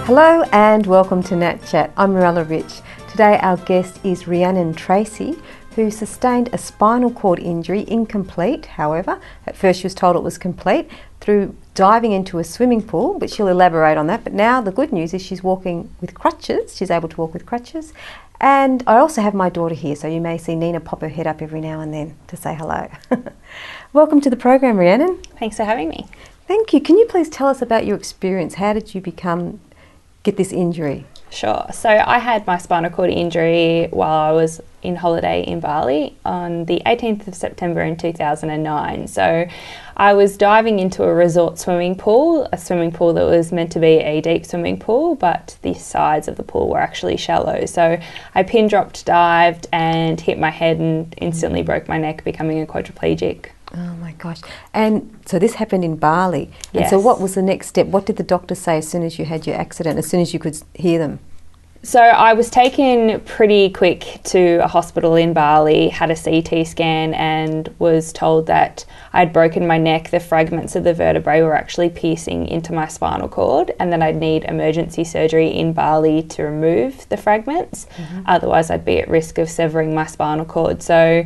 Hello and welcome to Nat Chat. I'm Mirella Rich. Today our guest is Rhiannon Tracey, who sustained a spinal cord injury, incomplete, however. At first she was told it was complete, through diving into a swimming pool, but she'll elaborate on that. But now the good news is she's walking with crutches. She's able to walk with crutches. And I also have my daughter here, so you may see Nina pop her head up every now and then to say hello. Welcome to the program, Rhiannon. Thanks for having me. Thank you. Can you please tell us about your experience? How did you get this injury? Sure. So I had my spinal cord injury while I was in holiday in Bali on the 18th of September in 2009. So I was diving into a resort swimming pool, a swimming pool that was meant to be a deep swimming pool, but the sides of the pool were actually shallow. So I pin dropped, dived and hit my head and instantly broke my neck, becoming a quadriplegic. Oh my gosh. And so this happened in Bali. And Yes. so what was the next step? What did the doctor say as soon as you had your accident, as soon as you could hear them? So I was taken pretty quick to a hospital in Bali, had a CT scan and was told that I'd broken my neck. The fragments of the vertebrae were actually piercing into my spinal cord and that I'd need emergency surgery in Bali to remove the fragments. Otherwise I'd be at risk of severing my spinal cord. So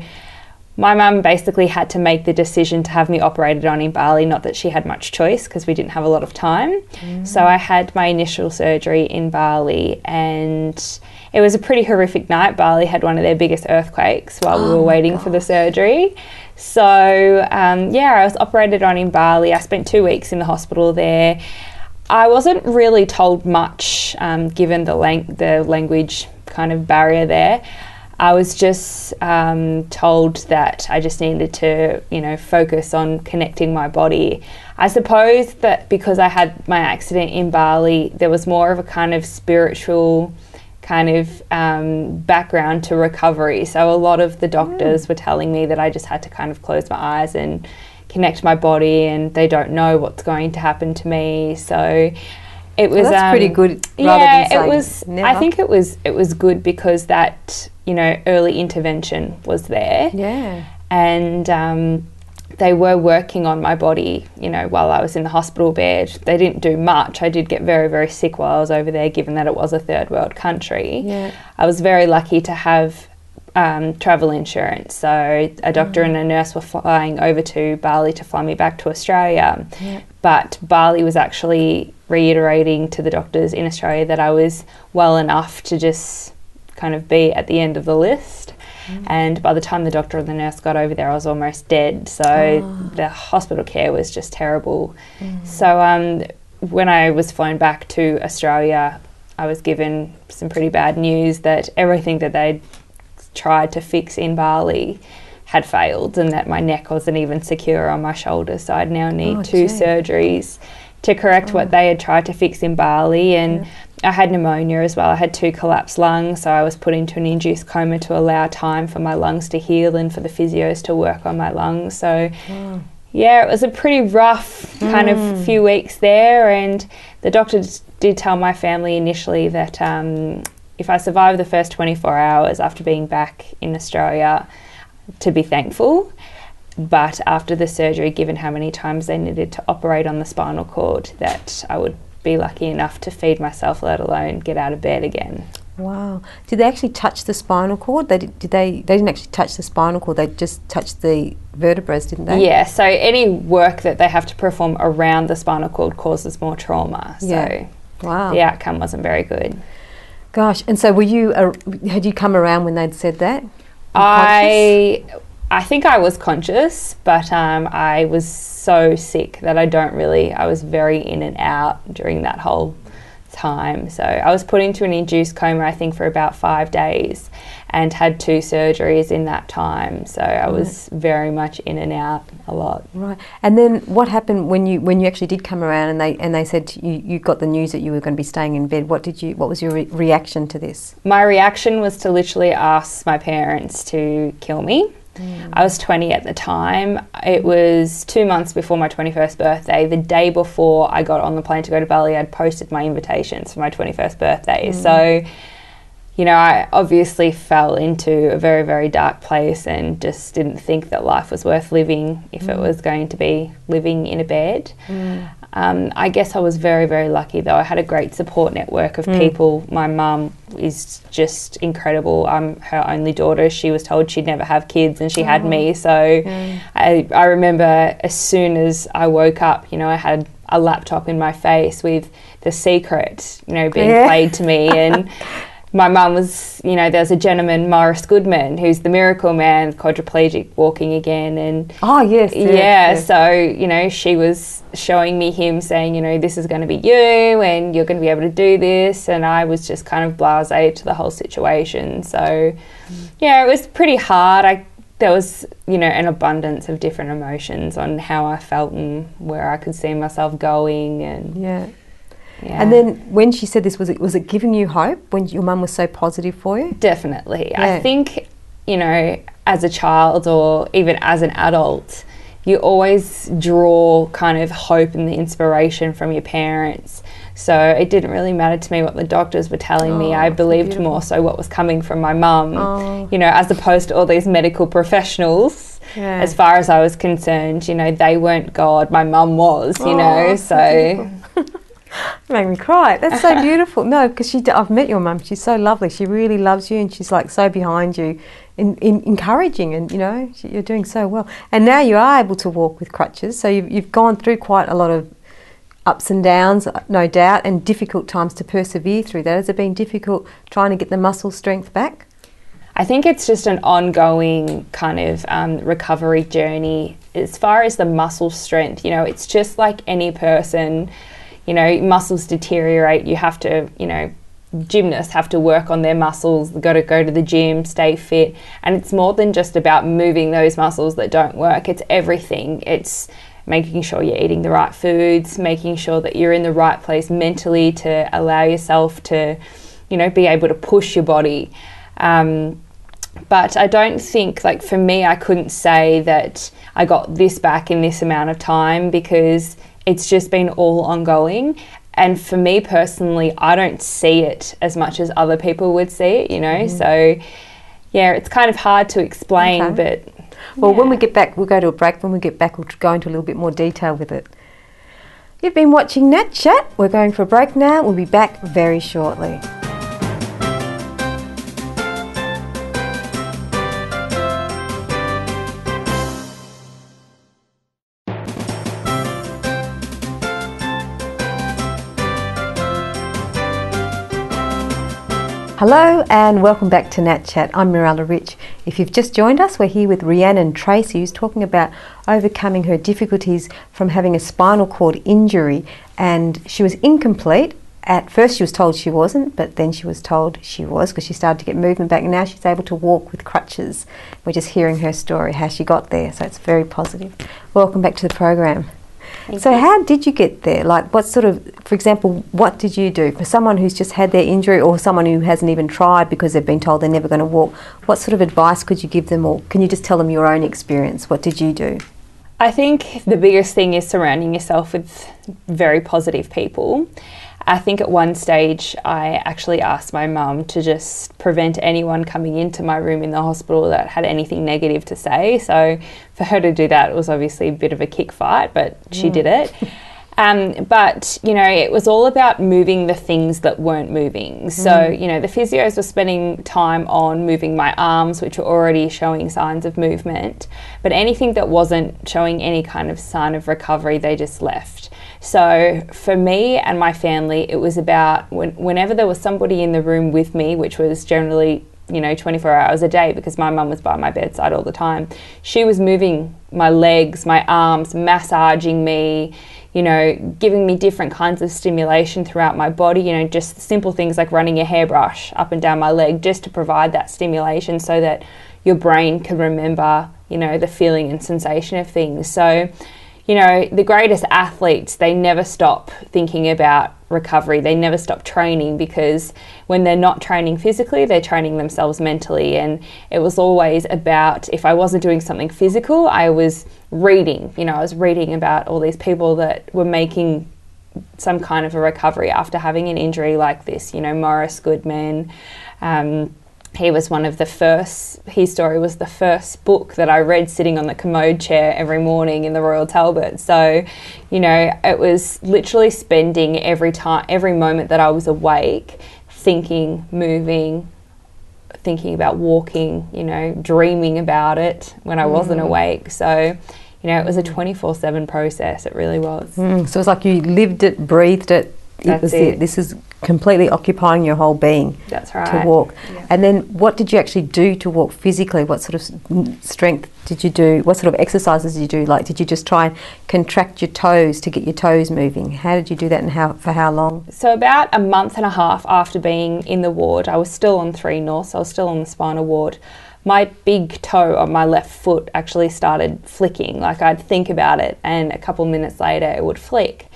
my mum basically had to make the decision to have me operated on in Bali, not that she had much choice because we didn't have a lot of time. So I had my initial surgery in Bali and it was a pretty horrific night. Bali had one of their biggest earthquakes while we were waiting for the surgery. So I was operated on in Bali. I spent 2 weeks in the hospital there. I wasn't really told much given the language kind of barrier there. I was just told that I just needed to, focus on connecting my body. I suppose that because I had my accident in Bali, there was more of a kind of spiritual kind of background to recovery. So a lot of the doctors were telling me that I just had to kind of close my eyes and connect my body and they don't know what's going to happen to me. So it was that's pretty good. Yeah, than it was. never. I think it was good because that early intervention was there. Yeah. And they were working on my body. While I was in the hospital bed, they didn't do much. I did get very, very sick while I was over there, given that it was a third world country. Yeah. I was very lucky to have travel insurance. So a doctor and a nurse were flying over to Bali to fly me back to Australia. Yeah. But Bali was actually reiterating to the doctors in Australia that I was well enough to just kind of be at the end of the list. And by the time the doctor and the nurse got over there, I was almost dead. So the hospital care was just terrible. So when I was flown back to Australia, I was given some pretty bad news that everything that they'd tried to fix in Bali had failed and that my neck wasn't even secure on my shoulder. So I'd now need two surgeries to correct what they had tried to fix in Bali. And I had pneumonia as well. I had 2 collapsed lungs, so I was put into an induced coma to allow time for my lungs to heal and for the physios to work on my lungs. So it was a pretty rough kind of few weeks there. And the doctor did tell my family initially that if I survived the first 24 hours after being back in Australia, to be thankful. But after the surgery, given how many times they needed to operate on the spinal cord, that I would be lucky enough to feed myself, let alone get out of bed again. Wow. Did they actually touch the spinal cord? They didn't actually touch the spinal cord, they just touched the vertebrae, didn't they? Yeah, so any work that they have to perform around the spinal cord causes more trauma. So the outcome wasn't very good. Gosh, and so had you come around when they'd said that? I think I was conscious, but I was so sick that I was very in and out during that whole time. So I was put into an induced coma, I think, for about 5 days and had 2 surgeries in that time. So I was very much in and out a lot. Right. And then what happened when you actually did come around and they said you got the news that you were going to be staying in bed? What was your reaction to this? My reaction was to literally ask my parents to kill me. I was 20 at the time. It was 2 months before my 21st birthday. The day before I got on the plane to go to Bali, I'd posted my invitations for my 21st birthday. So I obviously fell into a very, very dark place and just didn't think that life was worth living if it was going to be living in a bed. I guess I was very, very lucky though. I had a great support network of people. My mum is just incredible. I'm her only daughter. She was told she'd never have kids and she had me. So I remember as soon as I woke up, I had a laptop in my face with The Secret, being played to me. And my mum was, there's a gentleman, Morris Goodman, who's the miracle man, quadriplegic, walking again. And so, she was showing me him saying, this is going to be you and you're going to be able to do this. And I was just kind of blasé to the whole situation. So, it was pretty hard. There was, an abundance of different emotions on how I felt and where I could see myself going. And Yeah. And then when she said this, was it giving you hope when your mum was so positive for you? Definitely. I think, as a child or even as an adult, you always draw kind of hope and the inspiration from your parents. So it didn't really matter to me what the doctors were telling me. I believed more so what was coming from my mum, as opposed to all these medical professionals. As far as I was concerned, they weren't God, my mum was, so... Made me cry. That's so beautiful. No, because I've met your mum. She's so lovely. She really loves you and she's like so behind you in encouraging and, you're doing so well. And now you are able to walk with crutches. So you've gone through quite a lot of ups and downs, no doubt, and difficult times to persevere through that. Has it been difficult trying to get the muscle strength back? I think it's just an ongoing kind of recovery journey. As far as the muscle strength, it's just like any person. Muscles deteriorate. You have to, gymnasts have to work on their muscles. They've got to go to the gym, stay fit. And it's more than just about moving those muscles that don't work. It's everything. It's making sure you're eating the right foods, making sure that you're in the right place mentally to allow yourself to, be able to push your body. But I don't think, for me, I couldn't say that I got this back in this amount of time because it's just been all ongoing. And for me personally, I don't see it as much as other people would see it, So, it's kind of hard to explain, but... Well, when we get back, we'll go to a break. When we get back, we'll go into a little bit more detail with it. You've been watching Nat Chat. We're going for a break now. We'll be back very shortly. Hello and welcome back to Nat Chat. I'm Mirella Rich. If you've just joined us, we're here with Rhiannon Tracey, who's talking about overcoming her difficulties from having a spinal cord injury. And she was incomplete. At first she was told she wasn't, but then she was told she was because she started to get movement back. And now she's able to walk with crutches. We're just hearing her story, how she got there. So it's very positive. Welcome back to the program. So how did you get there? For example, what did you do? For someone who's just had their injury or someone who hasn't even tried because they've been told they're never going to walk, what sort of advice could you give them, or can you just tell them your own experience? What did you do? I think the biggest thing is surrounding yourself with very positive people. I think at one stage I actually asked my mum to just prevent anyone coming into my room in the hospital that had anything negative to say. So for her to do that, it was obviously a bit of a kick fight, but she did it. But, it was all about moving the things that weren't moving. So, the physios were spending time on moving my arms, which were already showing signs of movement. But anything that wasn't showing any kind of sign of recovery, they just left. So for me and my family, it was about whenever there was somebody in the room with me, which was generally 24 hours a day because my mum was by my bedside all the time. She was moving my legs, my arms, massaging me, giving me different kinds of stimulation throughout my body, just simple things like running a hairbrush up and down my leg just to provide that stimulation so that your brain can remember, the feeling and sensation of things. So, the greatest athletes, they never stop thinking about recovery. They never stop training because when they're not training physically, they're training themselves mentally. And it was always about, if I wasn't doing something physical, I was reading. I was reading about all these people that were making some kind of a recovery after having an injury like this. You know, Maurice Goodman, he was one of the first, his story was the first book that I read sitting on the commode chair every morning in the Royal Talbot. So, you know, it was literally spending every moment that I was awake, thinking, moving, thinking about walking, you know, dreaming about it when I wasn't awake. So, you know, it was a 24/7 process. It really was. So it's like you lived it, breathed it. That's it. This is completely occupying your whole being. That's right. To walk. Yeah. And then what did you actually do to walk physically? What sort of strength did you do? What sort of exercises did you do? Like, did you just try and contract your toes to get your toes moving? How did you do that, and for how long? So about a month and a half after being in the ward, I was still on 3 North, so I was still on the spinal ward. My big toe on my left foot actually started flicking. Like, I'd think about it and a couple minutes later it would flick,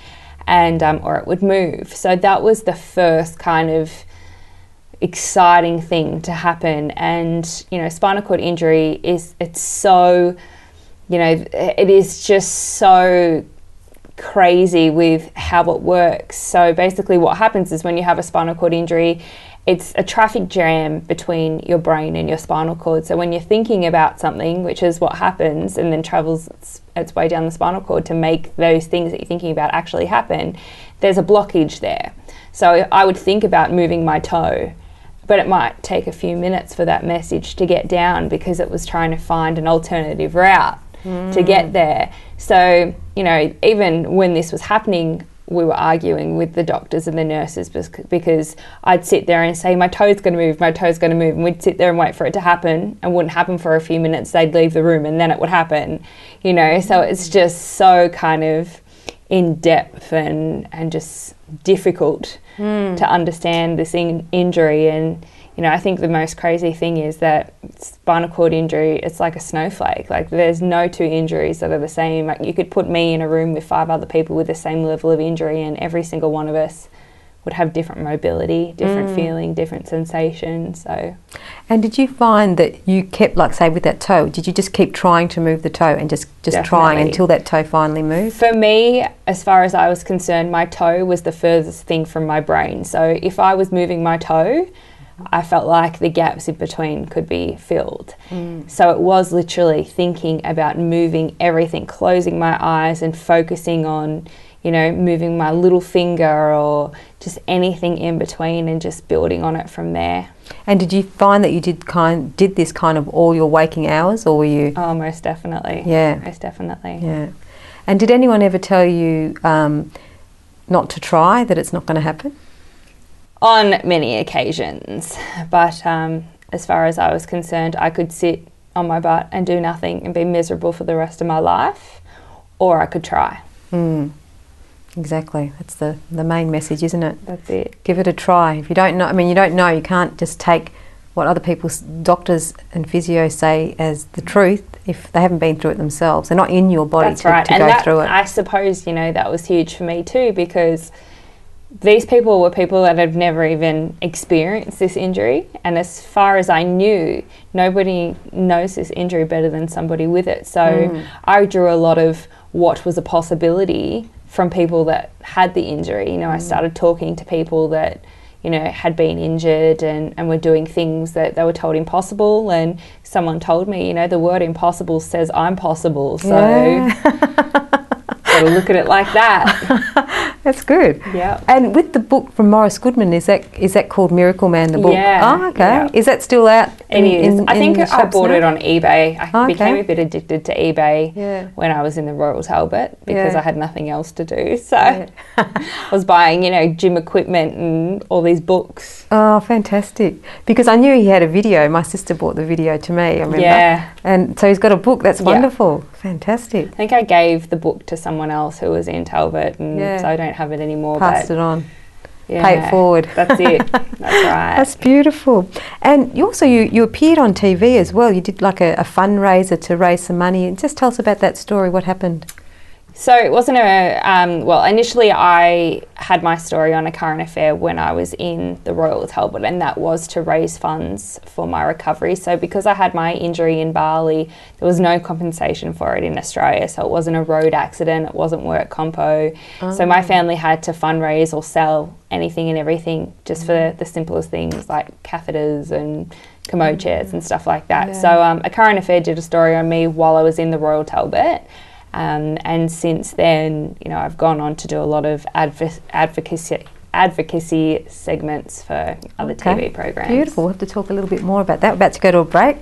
and or it would move. So that was the first kind of exciting thing to happen. And, you know, spinal cord injury it's so, you know, it is just so crazy with how it works. So basically what happens is when you have a spinal cord injury, it's a traffic jam between your brain and your spinal cord. So when you're thinking about something, which is what happens and then travels its way down the spinal cord to make those things that you're thinking about actually happen, there's a blockage there. So I would think about moving my toe, but it might take a few minutes for that message to get down because it was trying to find an alternative route to get there. So, you know, even when this was happening, we were arguing with the doctors and the nurses because I'd sit there and say, my toe's going to move, my toe's going to move. And we'd sit there and wait for it to happen, and wouldn't happen for a few minutes. They'd leave the room and then it would happen, you know. So it's just so kind of in depth and just difficult to understand this injury. And, you know, I think the most crazy thing is that spinal cord injury, it's like a snowflake. Like, there's no two injuries that are the same. Like, you could put me in a room with 5 other people with the same level of injury, and every single one of us would have different mobility, different feeling, different sensation. So, and did you find that you kept, like, say with that toe, did you just keep trying to move the toe and just trying until that toe finally moved? For me, as far as I was concerned, my toe was the furthest thing from my brain. So if I was moving my toe, I felt like the gaps in between could be filled. So it was literally thinking about moving everything, closing my eyes and focusing on, you know, moving my little finger or just anything in between and just building on it from there. And did you find that you did this kind of all your waking hours, or were you? Oh, most definitely. Yeah. Most definitely. Yeah. And did anyone ever tell you not to try, that it's not going to happen? On many occasions, but as far as I was concerned, I could sit on my butt and do nothing and be miserable for the rest of my life, or I could try. Exactly. That's the main message, isn't it? That's it. Give it a try. If you don't know, I mean, you don't know, you can't just take what other people's doctors and physios say as the truth if they haven't been through it themselves. They're not in your body to go through it. I suppose, you know, that was huge for me too, because these people were people that had never even experienced this injury, and as far as I knew, nobody knows this injury better than somebody with it. So I drew a lot of what was a possibility from people that had the injury. You know, I started talking to people that, you know, had been injured and were doing things that they were told impossible, and someone told me, you know, the word impossible says I'm possible, so got to look at it like that. That's good. Yeah. And with the book from Maurice Goodman, is that called Miracle Man, the book? Yeah. Oh, okay. Yeah. Is that still out? It is. I think I bought it on eBay. I became okay. a bit addicted to eBay when I was in the Royal Talbot because I had nothing else to do. So I was buying, you know, gym equipment and all these books. Oh, fantastic. Because I knew he had a video. My sister bought the video to me, I remember. Yeah. And so he's got a book. That's wonderful. Fantastic. I think I gave the book to someone else who was in Talbot, and so I don't have it anymore. Passed it on. Yeah, pay it forward. That's it. That's right. That's beautiful. And you also you appeared on TV as well. You did like a fundraiser to raise some money. And just tell us about that story. What happened? So it wasn't well, initially I had my story on A Current Affair when I was in the Royal Talbot, and that was to raise funds for my recovery. So because I had my injury in Bali, there was no compensation for it in Australia. So it wasn't a road accident, it wasn't work compo. So my family had to fundraise or sell anything and everything just for the simplest things like catheters and commode chairs and stuff like that. Yeah. So A Current Affair did a story on me while I was in the Royal Talbot. And since then, you know, I've gone on to do a lot of advocacy segments for other TV programs. Beautiful. We'll have to talk a little bit more about that. We're about to go to a break.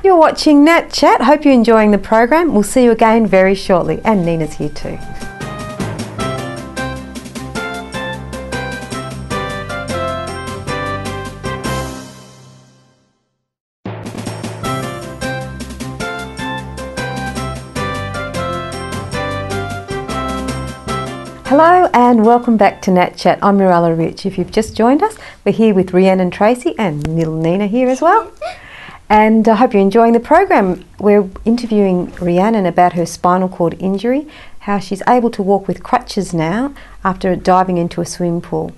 You're watching Nat Chat. Hope you're enjoying the program. We'll see you again very shortly. And Nina's here too. Hello and welcome back to Nat Chat. I'm Mirella Rich. If you've just joined us, we're here with Rhiannon Tracey and little Nina here as well. And I hope you're enjoying the program. We're interviewing Rhiannon about her spinal cord injury, how she's able to walk with crutches now after diving into a swimming pool.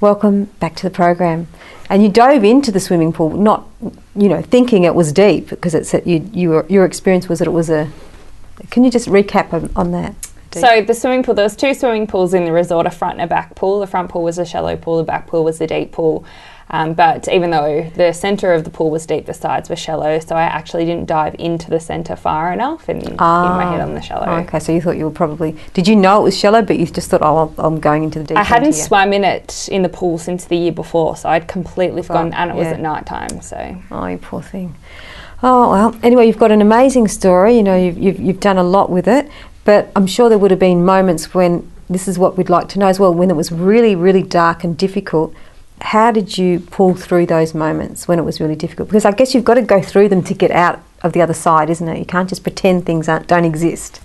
Welcome back to the program. And you dove into the swimming pool, not, you know, thinking it was deep, because it's your experience was that it was a. Can you just recap on that? So the swimming pool, there was 2 swimming pools in the resort, a front and a back pool. The front pool was a shallow pool, the back pool was a deep pool. But even though the centre of the pool was deep, the sides were shallow, so I actually didn't dive into the centre far enough and hit my head on the shallow. Okay, so you thought you were probably... Did you know it was shallow, but you just thought, oh, I'm going into the deep end? I hadn't swum in it in the pool since the year before, so I'd completely forgotten, and it was at night time, so... Oh, you poor thing. Oh, well, anyway, you've got an amazing story. You know, you've done a lot with it. But I'm sure there would have been moments when, this is what we'd like to know as well, when it was really, really dark and difficult. How did you pull through those moments when it was really difficult? Because I guess you've got to go through them to get out of the other side, isn't it? You can't just pretend things don't exist.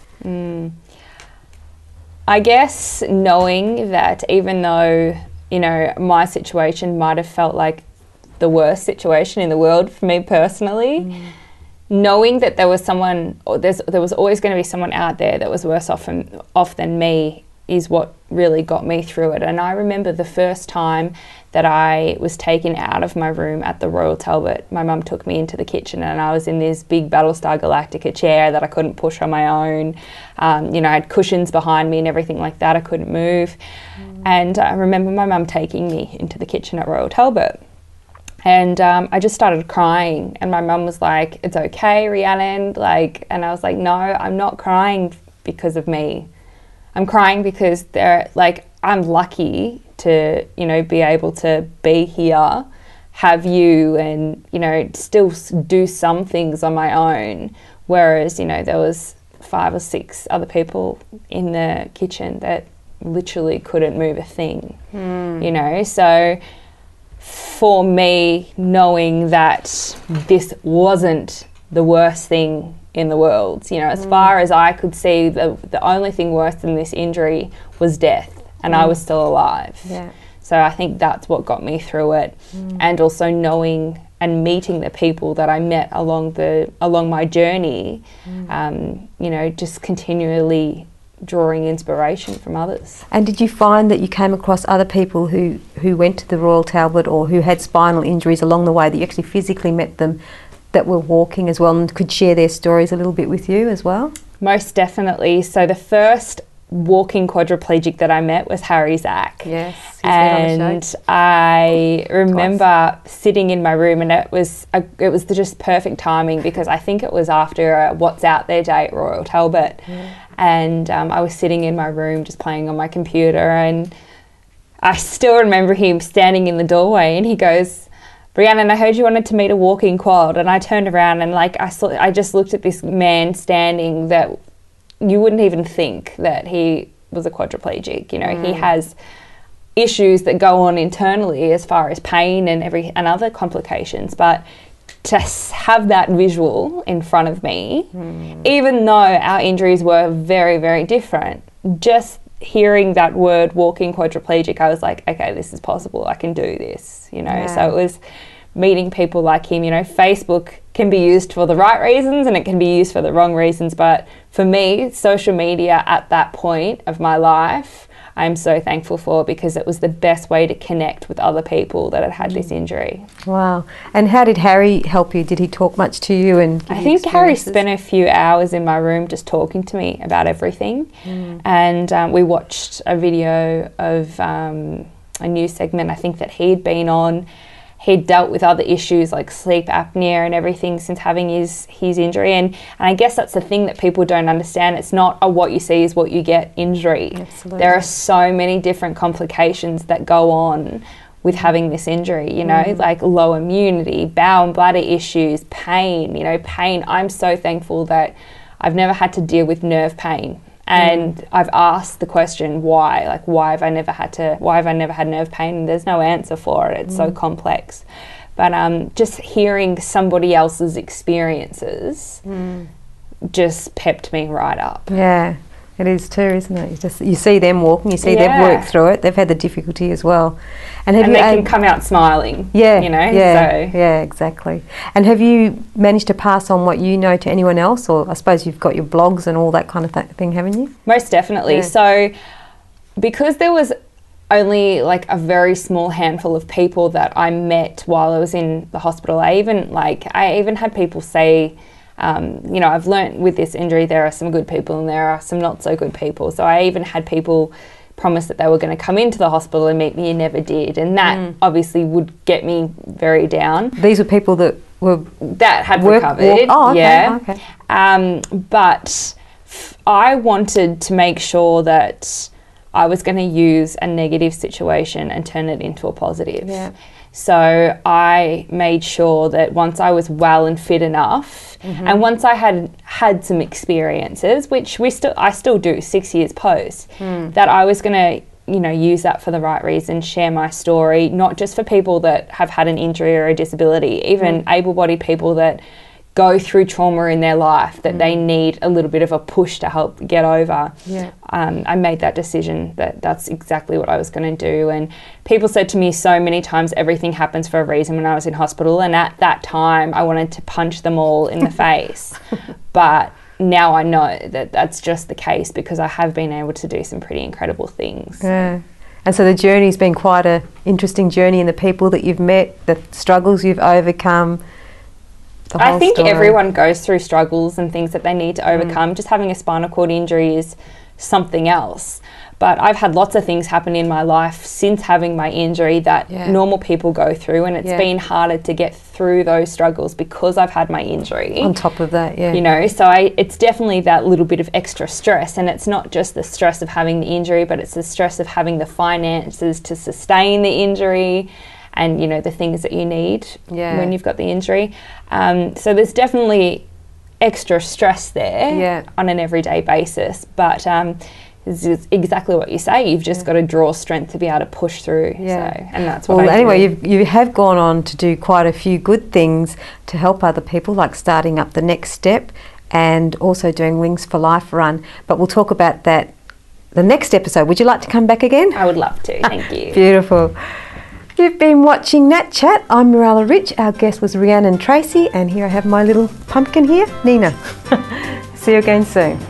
I guess knowing that even though, you know, my situation might have felt like the worst situation in the world for me personally, knowing that there was someone, or there was always going to be someone out there that was worse off than me is what really got me through it. And I remember the first time that I was taken out of my room at the Royal Talbot, my mum took me into the kitchen and I was in this big Battlestar Galactica chair that I couldn't push on my own. You know, I had cushions behind me and everything like that. I couldn't move. And I remember my mum taking me into the kitchen at Royal Talbot. And I just started crying, and my mum was like, "It's okay, Rhiannon." And I was like, "No, I'm not crying because of me. I'm crying because I'm lucky to, you know, be able to be here, have you, and, you know, still do some things on my own. Whereas, you know, there was 5 or 6 other people in the kitchen that literally couldn't move a thing, you know, so." For me, knowing that this wasn't the worst thing in the world, you know, as far as I could see, the only thing worse than this injury was death, and I was still alive. Yeah. So I think that's what got me through it, and also knowing and meeting the people that I met along my journey, you know, just continually drawing inspiration from others. And did you find that you came across other people who went to the Royal Talbot or who had spinal injuries along the way, that you actually physically met them that were walking as well and could share their stories a little bit with you as well? Most definitely. So the first walking quadriplegic that I met was Harry Zack. Yes, he's and been on the show. I remember sitting in my room, and it was just perfect timing, because I think it was after a What's Out There day at Royal Talbot. And I was sitting in my room just playing on my computer, and I still remember him standing in the doorway, and he goes, "Rhiannon, I heard you wanted to meet a walking quad." And I turned around and I just looked at this man standing that you wouldn't even think that he was a quadriplegic. You know, he has issues that go on internally as far as pain and other complications, but to have that visual in front of me, even though our injuries were very, very different, just hearing that word walking quadriplegic, I was like, okay, this is possible. I can do this, you know. So it was meeting people like him. You know, Facebook can be used for the right reasons and it can be used for the wrong reasons. But for me, social media at that point of my life, I'm so thankful for, because it was the best way to connect with other people that had had this injury. Wow. And how did Harry help you? Did he talk much to you? And I think Harry spent a few hours in my room just talking to me about everything. And we watched a video of a news segment, I think, that he'd been on. He'd dealt with other issues like sleep apnea and everything since having his injury. And I guess that's the thing that people don't understand. It's not a what you see is what you get injury. Absolutely. There are so many different complications that go on with having this injury, you know, like low immunity, bowel and bladder issues, pain, you know, pain. I'm so thankful that I've never had to deal with nerve pain. And I've asked the question, why? Like, why have I never had nerve pain? And there's no answer for it. It's so complex. But just hearing somebody else's experiences just pepped me right up. Yeah, it is too, isn't it? You see them walking, you see they've worked through it, they've had the difficulty as well. And they can come out smiling, yeah, you know? Yeah, exactly. And have you managed to pass on what you know to anyone else? Or I suppose you've got your blogs and all that kind of thing, haven't you? Most definitely. Yeah. So because there was only like a very small handful of people that I met while I was in the hospital, I even had people say, you know, I've learnt with this injury there are some good people and there are some not so good people. So I even had people promise that they were going to come into the hospital and meet me and never did. And that obviously would get me very down. These were people that had recovered. Oh, okay, yeah. Okay. But I wanted to make sure that I was going to use a negative situation and turn it into a positive. Yeah. So I made sure that once I was well and fit enough, and once I had some experiences, which I still do 6 years post, that I was going to, you know, use that for the right reason, share my story, not just for people that have had an injury or a disability, even able-bodied people that go through trauma in their life that they need a little bit of a push to help get over. Yeah. I made that decision that that's exactly what I was going to do. And people said to me so many times, everything happens for a reason when I was in hospital. And at that time, I wanted to punch them all in the face. But now I know that that's just the case, because I have been able to do some pretty incredible things. Yeah. And so the journey's been quite an interesting journey, and the people that you've met, the struggles you've overcome. I think everyone goes through struggles and things that they need to overcome. Just having a spinal cord injury is something else. But I've had lots of things happen in my life since having my injury that normal people go through, and it's been harder to get through those struggles because I've had my injury. On top of that, you know, so it's definitely that little bit of extra stress, and it's not just the stress of having the injury, but it's the stress of having the finances to sustain the injury, and, you know, the things that you need when you've got the injury. So there's definitely extra stress there on an everyday basis. But it's exactly what you say. You've just got to draw strength to be able to push through. Yeah. So, and that's what I do. Anyway, you have gone on to do quite a few good things to help other people, like starting up the Next Step and also doing Wings for Life run. But we'll talk about that the next episode. Would you like to come back again? I would love to. Thank you. Beautiful. You've been watching Nat Chat. I'm Mirella Rich. Our guest was Rhiannon Tracey, and here I have my little pumpkin here, Nina. See you again soon.